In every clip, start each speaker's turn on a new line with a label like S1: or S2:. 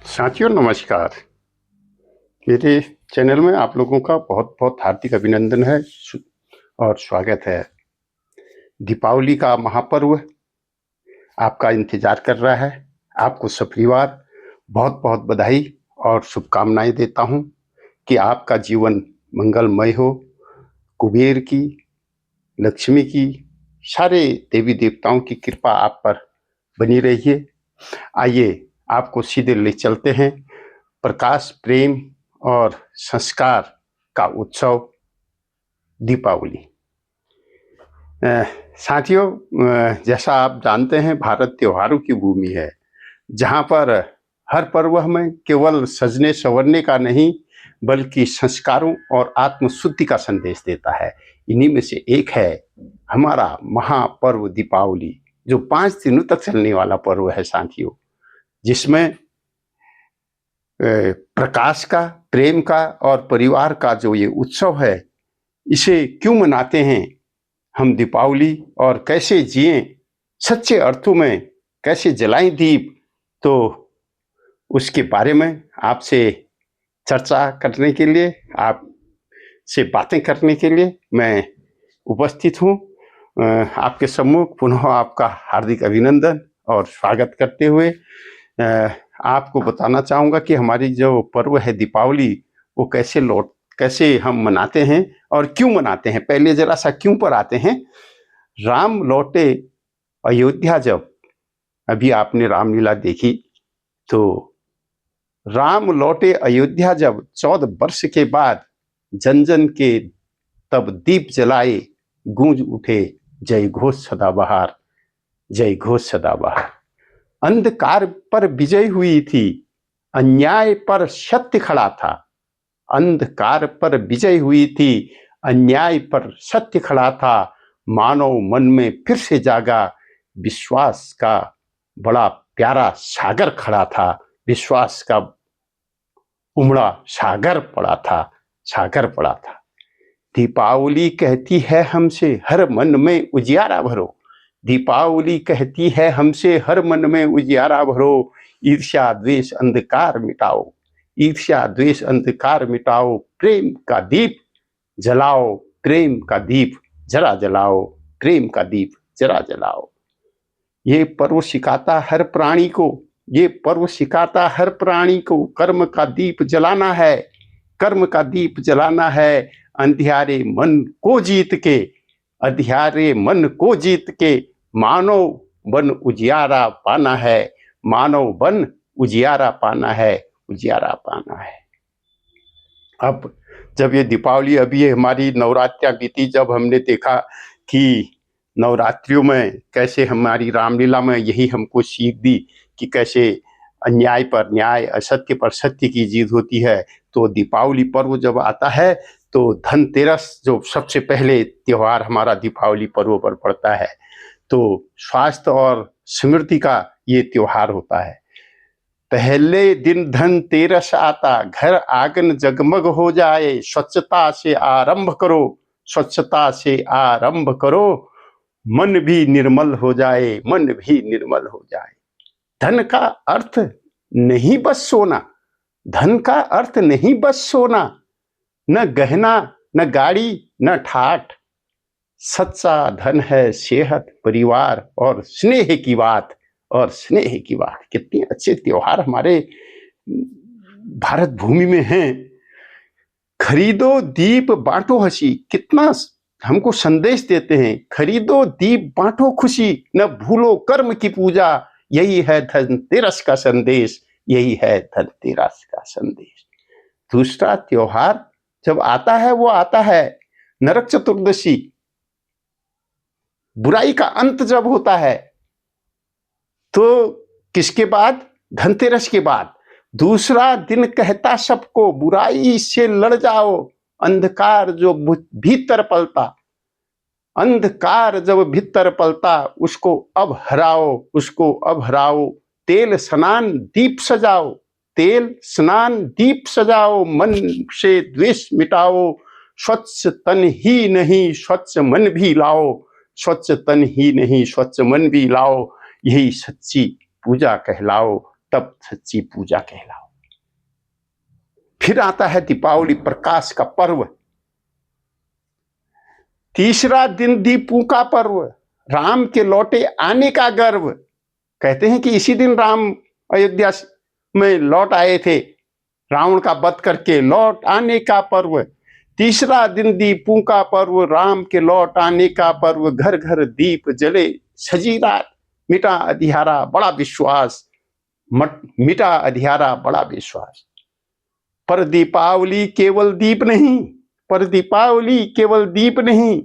S1: साथियों नमस्कार। मेरे चैनल में आप लोगों का बहुत बहुत हार्दिक अभिनंदन है और स्वागत है। दीपावली का महापर्व आपका इंतजार कर रहा है। आपको सपरिवार बहुत बहुत बधाई और शुभकामनाएं देता हूं कि आपका जीवन मंगलमय हो। कुबेर की, लक्ष्मी की, सारे देवी देवताओं की कृपा आप पर बनी रहिए। आइए आपको सीधे ले चलते हैं प्रकाश, प्रेम और संस्कार का उत्सव दीपावली। साथियों, जैसा आप जानते हैं भारत त्योहारों की भूमि है, जहाँ पर हर पर्व हमें केवल सजने संवरने का नहीं बल्कि संस्कारों और आत्मशुद्धि का संदेश देता है। इन्हीं में से एक है हमारा महापर्व दीपावली, जो 5 दिनों तक चलने वाला पर्व है साथियों, जिसमें प्रकाश का, प्रेम का और परिवार का जो ये उत्सव है, इसे क्यों मनाते हैं हम दीपावली और कैसे जिएं, सच्चे अर्थों में कैसे जलाएं दीप, तो उसके बारे में आपसे चर्चा करने के लिए, आपसे बातें करने के लिए मैं उपस्थित हूँ। आपके सम्मुख पुनः आपका हार्दिक अभिनंदन और स्वागत करते हुए आपको बताना चाहूँगा कि हमारी जो पर्व है दीपावली, वो कैसे हम मनाते हैं और क्यों मनाते हैं। पहले जरा सा क्यों पर आते हैं। राम लौटे अयोध्या जब, अभी आपने रामलीला देखी, तो राम लौटे अयोध्या जब 14 वर्ष के बाद, जन जन के तब दीप जलाए, गूंज उठे जय घोष सदाबहार, जय घोष सदाबहार। अंधकार पर विजय हुई थी, अन्याय पर सत्य खड़ा था। अंधकार पर विजय हुई थी, अन्याय पर सत्य खड़ा था। मानव मन में फिर से जागा, विश्वास का बड़ा प्यारा सागर खड़ा था। विश्वास का उमड़ा सागर पड़ा था। दीपावली कहती है हमसे हर मन में उजियारा भरो। दीपावली कहती है हमसे हर मन में उजियारा भरो। ईर्ष्या द्वेष अंधकार मिटाओ, ईर्ष्या द्वेष अंधकार मिटाओ। प्रेम का दीप जलाओ, प्रेम का दीप जरा जलाओ, प्रेम का दीप जरा जलाओ। ये पर्व सिखाता हर प्राणी को, ये पर्व सिखाता हर प्राणी को, कर्म का दीप जलाना है, कर्म का दीप जलाना है। अंधियारे मन को जीत के, अंधियारे मन को जीत के, मानव बन उजियारा पाना है, मानव बन उजियारा पाना है, उजियारा पाना है। अब जब ये दीपावली, अभी हमारी नवरात्रियां बीती, जब हमने देखा कि नवरात्रियों में कैसे हमारी रामलीला में यही हमको सीख दी कि कैसे अन्याय पर न्याय, असत्य पर सत्य की जीत होती है। तो दीपावली पर्व जब आता है तो धनतेरस, जो सबसे पहले त्योहार हमारा दीपावली पर्व पर पड़ता है, तो स्वास्थ्य और समृद्धि का ये त्योहार होता है। पहले दिन धनतेरस आता, घर आंगन जगमग हो जाए। स्वच्छता से आरंभ करो, स्वच्छता से आरंभ करो, मन भी निर्मल हो जाए, मन भी निर्मल हो जाए। धन का अर्थ नहीं बस सोना, धन का अर्थ नहीं बस सोना, न गहना, न गाड़ी, न ठाठ। सच्चा धन है सेहत, परिवार और स्नेह की बात, और स्नेह की बात। कितने अच्छे त्योहार हमारे भारत भूमि में हैं। खरीदो दीप बांटो हंसी, कितना हमको संदेश देते हैं। खरीदो दीप बांटो खुशी, न भूलो कर्म की पूजा। यही है धनतेरस का संदेश, यही है धनतेरस का संदेश। दूसरा त्योहार जब आता है, वो आता है नरक चतुर्दशी। बुराई का अंत जब होता है, तो किसके बाद? धनतेरस के बाद। दूसरा दिन कहता सबको, बुराई से लड़ जाओ। अंधकार जो भीतर पलता, अंधकार जब भीतर पलता, उसको अब हराओ, उसको अब हराओ। तेल स्नान दीप सजाओ, तेल स्नान दीप सजाओ। मन से द्वेष मिटाओ, स्वच्छ तन ही नहीं स्वच्छ मन भी लाओ, स्वच्छ तन ही नहीं स्वच्छ मन भी लाओ। यही सच्ची पूजा कहलाओ, तब सच्ची पूजा कहलाओ। फिर आता है दीपावली, प्रकाश का पर्व। तीसरा दिन दीपों का पर्व, राम के लौटे आने का गर्व। कहते हैं कि इसी दिन राम अयोध्या में लौट आए थे, रावण का वध करके लौट आने का पर्व। तीसरा दिन दीपों का पर्व, राम के लौट आने का पर्व। घर घर दीप जले सजी रात, मिटा अधियारा बड़ा विश्वास, मिटा अधियारा बड़ा विश्वास। पर दीपावली केवल दीप नहीं, पर दीपावली केवल दीप नहीं,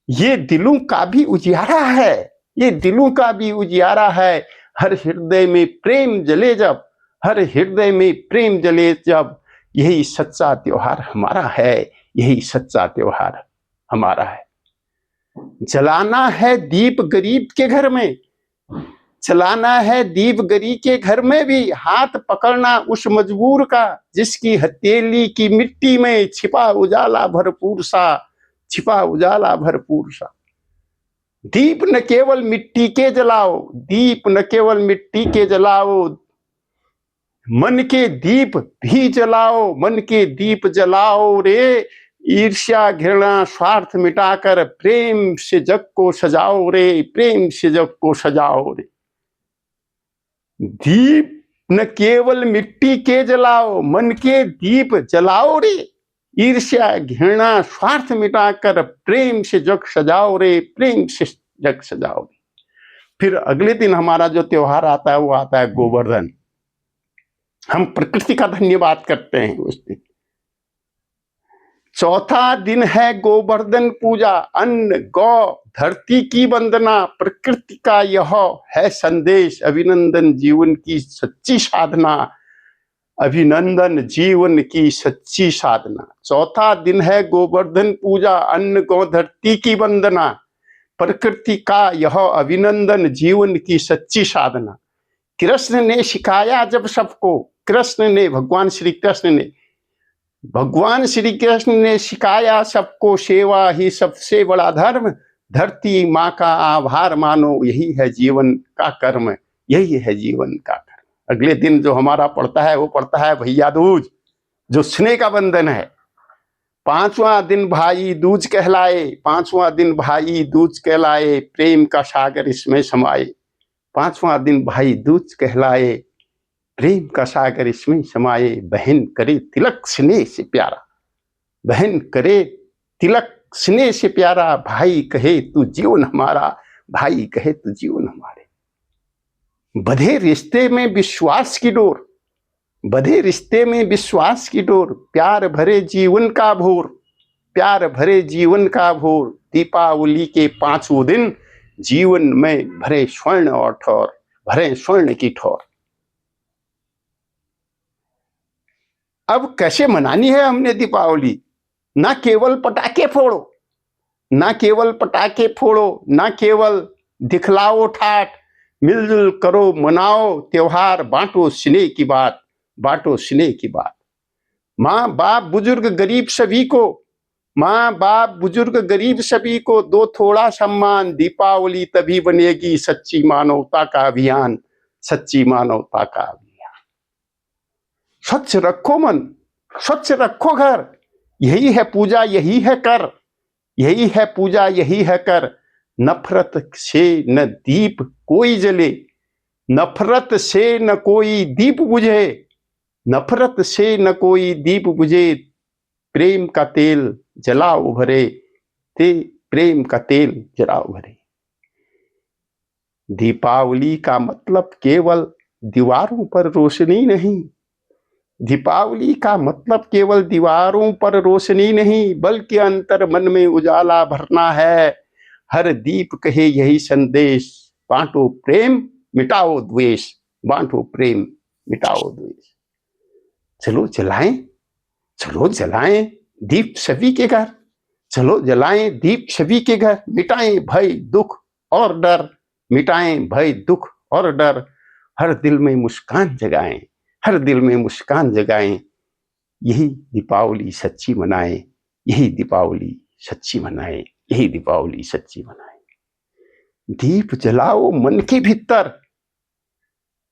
S1: ये दिलों का भी उजियारा है, ये दिलों का भी उजियारा है। हर हृदय में प्रेम जले जब, हर हृदय में प्रेम जले जब, यही सच्चा त्योहार हमारा है, यही सच्चा त्योहार हमारा है। जलाना है दीप गरीब के घर में, जलाना है दीप गरीब के घर में भी, हाथ पकड़ना उस मजबूर का, जिसकी हथेली की मिट्टी में छिपा उजाला भरपूर सा, छिपा उजाला भरपूर सा। दीप न केवल मिट्टी के जलाओ, दीप न केवल मिट्टी के जलाओ, मन के दीप भी जलाओ, मन के दीप जलाओ रे। ईर्ष्या घृणा स्वार्थ मिटाकर प्रेम से जग को सजाओ रे, प्रेम से जग को सजाओ रे। दीप न केवल मिट्टी के जलाओ, मन के दीप जलाओ रे। ईर्ष्या घृणा स्वार्थ मिटाकर प्रेम से जग सजाओ रे, प्रेम से जग सजाओ रे। फिर अगले दिन हमारा जो त्योहार आता है वो आता है गोवर्धन। हम प्रकृति का धन्यवाद करते हैं उस दिन। चौथा दिन है गोवर्धन पूजा, अन्न गौ धरती की वंदना, प्रकृति का यह है संदेश, अभिनंदन जीवन की सच्ची साधना, अभिनंदन जीवन की सच्ची साधना। चौथा दिन है गोवर्धन पूजा, अन्न गौ धरती की वंदना, प्रकृति का यह अभिनंदन जीवन की सच्ची साधना। कृष्ण ने सिखाया जब सबको, कृष्ण ने, भगवान श्री कृष्ण ने, भगवान श्री कृष्ण ने सिखाया सबको, सेवा ही सबसे बड़ा धर्म, धरती माँ का आभार मानो, यही है जीवन का कर्म, यही है जीवन का कर्म। अगले दिन जो हमारा पड़ता है वो पड़ता है भैया दूज, जो स्नेह का बंधन है। पांचवा दिन भाई दूज कहलाए, पांचवा दिन भाई दूज कहलाए, प्रेम का सागर इसमें समाये। पांचवा दिन भाई दूज कहलाए, प्रेम का सागर इसमें समाये। बहन करे तिलक स्नेह से प्यारा, बहन करे तिलक स्नेह से प्यारा, भाई कहे तू जीवन हमारा, भाई कहे तू जीवन हमारे। बधे रिश्ते में विश्वास की डोर, बधे रिश्ते में विश्वास की डोर, प्यार भरे जीवन का भोर, प्यार भरे जीवन का भोर। दीपावली के पांचों दिन जीवन में भरे स्वर्ण और ठौर, भरे स्वर्ण की ठौर। अब कैसे मनानी है हमने दीपावली? ना केवल पटाखे फोड़ो, ना केवल पटाखे फोड़ो, ना केवल दिखलाओ ठाठ, मिलजुल करो मनाओ त्योहार, बांटो स्नेह की बात, बांटो स्नेह की बात। माँ बाप बुजुर्ग गरीब सभी को, माँ बाप बुजुर्ग गरीब सभी को दो थोड़ा सम्मान, दीपावली तभी बनेगी सच्ची मानवता का अभियान, सच्ची मानवता का अभियान। स्वच्छ रखो मन, स्वच्छ रखो घर, यही है पूजा, यही है कर, यही है पूजा, यही है कर। नफरत से न दीप कोई जले, नफरत से न कोई दीप बुझे, नफरत से न कोई दीप बुझे, प्रेम का तेल जलाओ भरे, ते प्रेम का तेल जलाओ भरे। दीपावली का मतलब केवल दीवारों पर रोशनी नहीं, दीपावली का मतलब केवल दीवारों पर रोशनी नहीं, बल्कि अंतर मन में उजाला भरना है। हर दीप कहे यही संदेश, बांटो प्रेम मिटाओ द्वेष, बांटो प्रेम मिटाओ द्वेष। चलो जलाएं, चलो जलाएं दीप सभी के घर, चलो जलाएं दीप सभी के घर, मिटाएं भय दुख और डर, मिटाएं भय दुख और डर। हर दिल में मुस्कान जगाएं, हर दिल में मुस्कान जगाएं, यही दीपावली सच्ची मनाएं, यही दीपावली सच्ची मनाएं, यही दीपावली सच्ची मनाएं। दीप जलाओ मन के भीतर,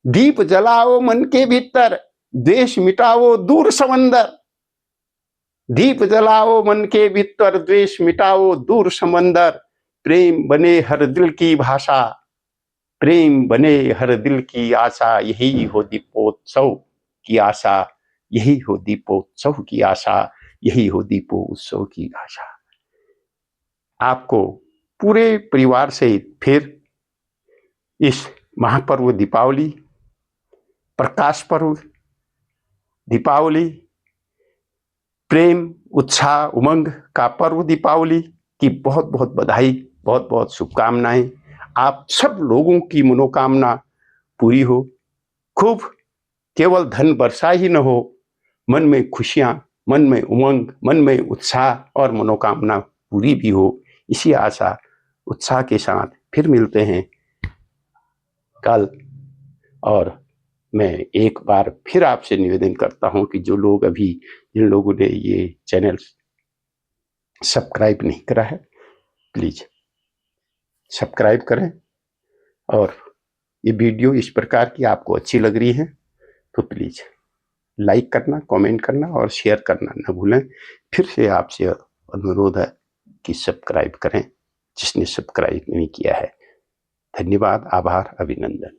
S1: दीप जलाओ मन के भीतर, द्वेष मिटाओ दूर समंदर। दीप जलाओ मन के भीतर, द्वेष मिटाओ दूर समंदर। प्रेम बने हर दिल की भाषा, प्रेम बने हर दिल की आशा। यही हो दीपोत्सव की आशा, यही हो दीपोत्सव की आशा, यही हो दीपोत्सव की आशा। आपको पूरे परिवार सहित फिर इस महापर्व दीपावली, प्रकाश पर्व दीपावली, प्रेम उत्साह उमंग का पर्व दीपावली की बहुत बहुत बधाई, बहुत बहुत शुभकामनाएं। आप सब लोगों की मनोकामना पूरी हो, खूब केवल धन वर्षा ही न हो, मन में खुशियां, मन में उमंग, मन में उत्साह और मनोकामना पूरी भी हो। इसी आशा उत्साह के साथ फिर मिलते हैं कल। और मैं एक बार फिर आपसे निवेदन करता हूं कि जो लोग अभी, जिन लोगों ने ये चैनल सब्सक्राइब नहीं करा है, प्लीज सब्सक्राइब करें। और ये वीडियो इस प्रकार की आपको अच्छी लग रही है तो प्लीज लाइक करना, कमेंट करना और शेयर करना न भूलें। फिर से आपसे अनुरोध है कि सब्सक्राइब करें जिसने सब्सक्राइब नहीं किया है। धन्यवाद, आभार, अभिनंदन।